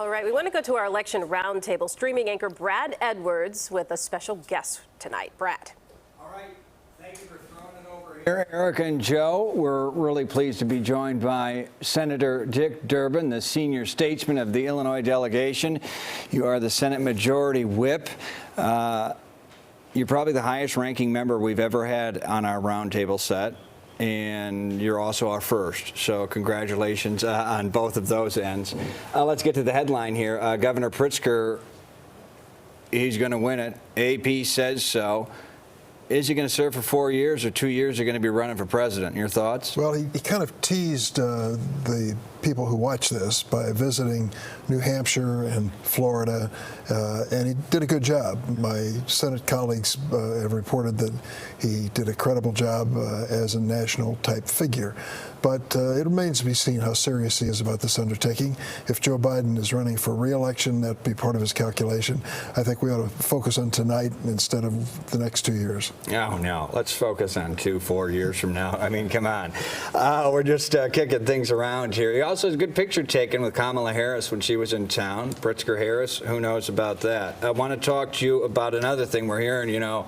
All right, we want to go to our election roundtable. Streaming anchor Brad Edwards with a special guest tonight. Brad. All right, thank you for throwing it over here. Erica and Joe, we're really pleased to be joined by Senator Dick Durbin, the senior statesman of the Illinois delegation. You are the Senate Majority Whip. You're probably the highest ranking member we've ever had on our roundtable set. And you're also our first, so congratulations on both of those ends. Let's get to the headline here. Governor Pritzker, he's going to win it. AP says so. Is he going to serve for 4 years or 2 years? Or going to be running for president? Your thoughts? Well, he kind of teased the people who watch this by visiting New Hampshire and Florida, and he did a good job. My Senate colleagues have reported that he did a credible job as a national-type figure. But it remains to be seen how serious he is about this undertaking. If Joe Biden is running for re-election, that'd be part of his calculation. I think we ought to focus on tonight instead of the next 2 years. Oh, no. Let's focus on 4 years from now. I mean, come on. We're just kicking things around here. He also has a good picture taken with Kamala Harris when she was in town. Pritzker-Harris, who knows about that? I want to talk to you about another thing we're hearing, you know.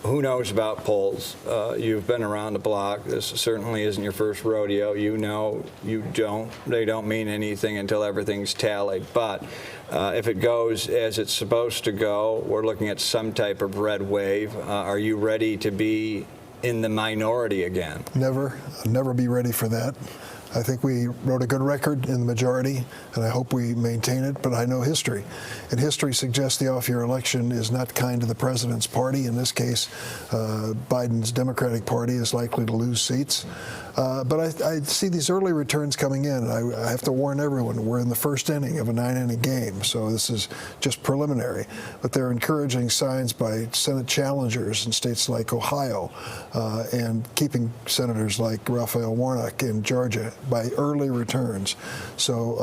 Who knows about polls? You've been around the block. This certainly isn't your first rodeo. You know, you don't. They don't mean anything until everything's tallied. But if it goes as it's supposed to go, we're looking at some type of red wave. Are you ready to be in the minority again? Never. I'll never be ready for that. I think we wrote a good record in the majority, and I hope we maintain it, but I know history. And history suggests the off-year election is not kind to the president's party. In this case, Biden's Democratic Party is likely to lose seats. But I see these early returns coming in, and I have to warn everyone, we're in the first inning of a 9-inning game, so this is just preliminary. But there are encouraging signs by Senate challengers in states like Ohio, and keeping senators like Raphael Warnock in Georgia by early returns. So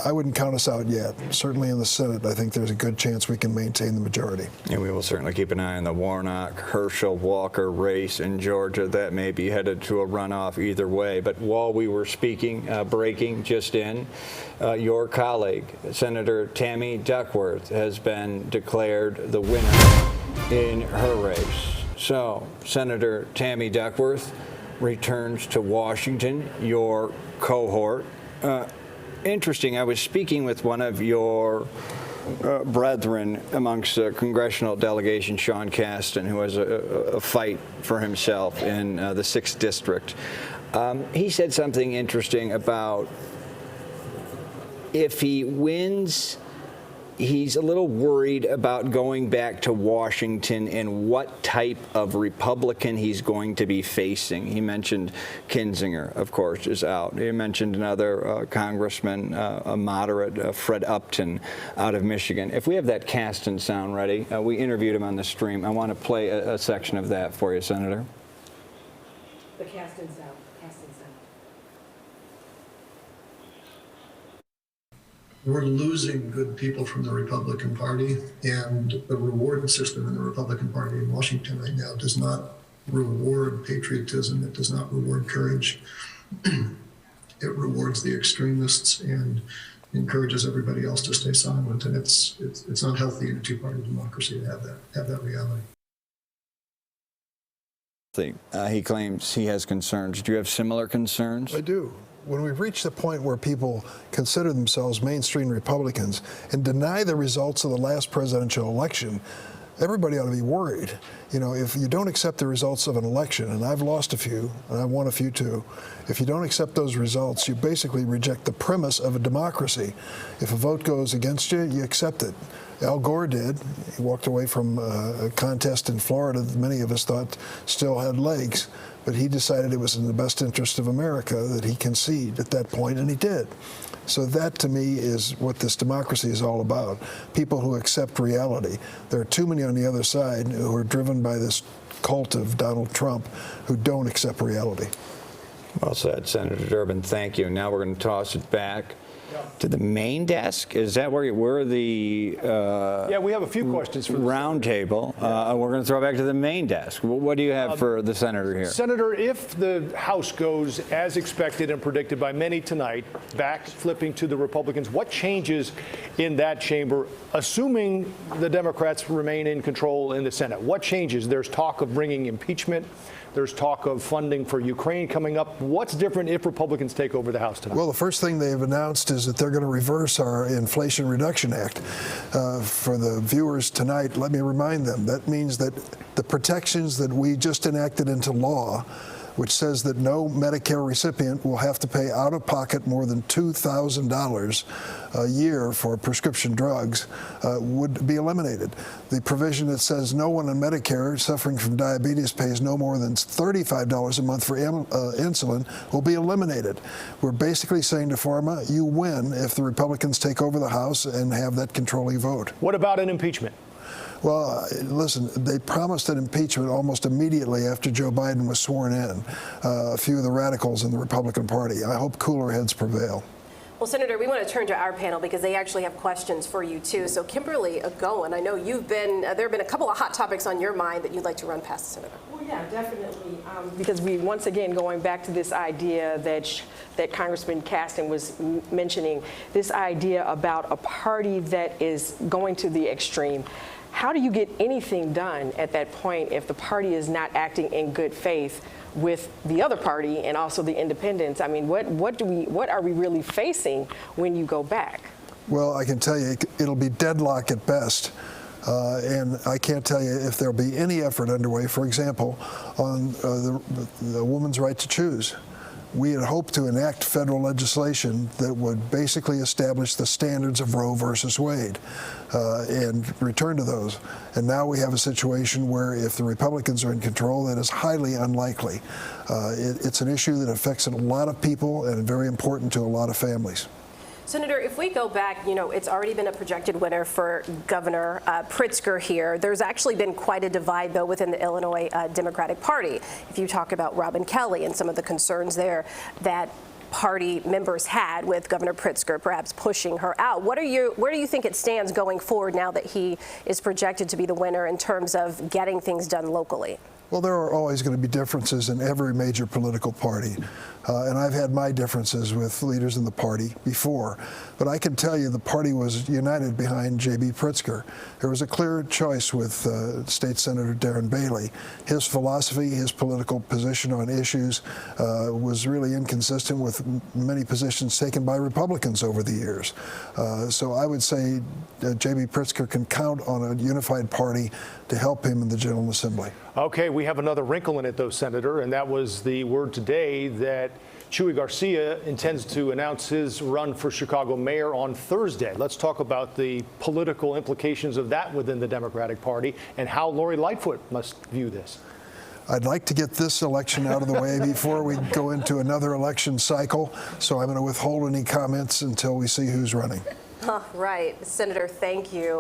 I wouldn't count us out yet. Certainly in the Senate, I think there's a good chance we can maintain the majority. And we will certainly keep an eye on the Warnock-Herschel-Walker race in Georgia. That may be headed to a runoff either way. But while we were speaking, breaking just in, your colleague, Senator Tammy Duckworth, has been declared the winner in her race. So, Senator Tammy Duckworth returns to Washington, your cohort. Interesting, I was speaking with one of your brethren amongst the congressional delegation, Sean Casten, who has a fight for himself in the 6th District. He said something interesting about if he wins, he's a little worried about going back to Washington and what type of Republican he's going to be facing. He mentioned Kinzinger, of course, is out. He mentioned another congressman, a moderate, Fred Upton, out of Michigan. If we have that Casten sound ready, we interviewed him on the stream. I want to play a section of that for you, Senator. The Casten sound. We're losing good people from the Republican Party, and the reward system in the Republican Party in Washington right now does not reward patriotism. It does not reward courage. It rewards the extremists and encourages everybody else to stay silent. And it's not healthy in a two-party democracy to have that reality. He claims he has concerns. Do you have similar concerns? I do. When we've reached the point where people consider themselves mainstream Republicans and deny the results of the last presidential election, everybody ought to be worried. You know, if you don't accept the results of an election, and I've lost a few, and I've won a few too, if you don't accept those results, you basically reject the premise of a democracy. If a vote goes against you, you accept it. Al Gore did. He walked away from a contest in Florida that many of us thought still had legs, but he decided it was in the best interest of America that he concede at that point, and he did. So that, to me, is what this democracy is all about, people who accept reality. There are too many on the other side who are driven by this cult of Donald Trump who don't accept reality. Well said, Senator Durbin. Thank you. Now we're going to toss it back to the main desk? Is that where the Yeah, we have a few questions for the round table? We're going to throw it back to the main desk. What do you have for the senator here? Senator, if the House goes as expected and predicted by many tonight, back flipping to the Republicans, what changes in that chamber, assuming the Democrats remain in control in the Senate? What changes? There's talk of bringing impeachment. There's talk of funding for Ukraine coming up. What's different if Republicans take over the House tonight? Well, the first thing they've announced is that they're going to reverse our Inflation Reduction Act. For the viewers tonight, let me remind them, that means that the protections that we just enacted into law, which says that no Medicare recipient will have to pay out of pocket more than $2,000 a year for prescription drugs, would be eliminated. The provision that says no one on Medicare suffering from diabetes pays no more than $35 a month for insulin will be eliminated. We're basically saying to pharma, you win if the Republicans take over the House and have that controlling vote. What about an impeachment? Well, listen, they promised an impeachment almost immediately after Joe Biden was sworn in. A few of the radicals in the Republican Party. I hope cooler heads prevail. Well, Senator, we want to turn to our panel because they actually have questions for you, too. So, Kimberly Goen, I know you've been, there have been a couple of hot topics on your mind that you'd like to run past the Senator. Well, yeah, definitely. Because we, once again, going back to this idea that Congressman Caston was mentioning, this idea about a party that is going to the extreme. How do you get anything done at that point if the party is not acting in good faith with the other party and also the independents? I mean, what are we really facing when you go back? Well, I can tell you it'll be deadlock at best. And I can't tell you if there'll be any effort underway, for example, on the woman's right to choose. We had hoped to enact federal legislation that would basically establish the standards of Roe versus Wade and return to those. And now we have a situation where if the Republicans are in control, that is highly unlikely. It's an issue that affects a lot of people and very important to a lot of families. Senator, if we go back, you know, it's already been a projected winner for Governor Pritzker here. There's actually been quite a divide, though, within the Illinois Democratic Party. If you talk about Robin Kelly and some of the concerns there that party members had with Governor Pritzker, perhaps pushing her out. Where do you think it stands going forward now that he is projected to be the winner in terms of getting things done locally? Well, there are always going to be differences in every major political party. And I've had my differences with leaders in the party before. But I can tell you the party was united behind J.B. Pritzker. There was a clear choice with State Senator Darren Bailey. His philosophy, his political position on issues was really inconsistent with many positions taken by Republicans over the years. So I would say J.B. Pritzker can count on a unified party to help him in the General Assembly. Okay, we have another wrinkle in it, though, Senator, and that was the word today that Chuy Garcia intends to announce his run for Chicago mayor on Thursday. Let's talk about the political implications of that within the Democratic Party and how Lori Lightfoot must view this. I'd like to get this election out of the way before we go into another election cycle, so I'm going to withhold any comments until we see who's running. Right. Senator, thank you.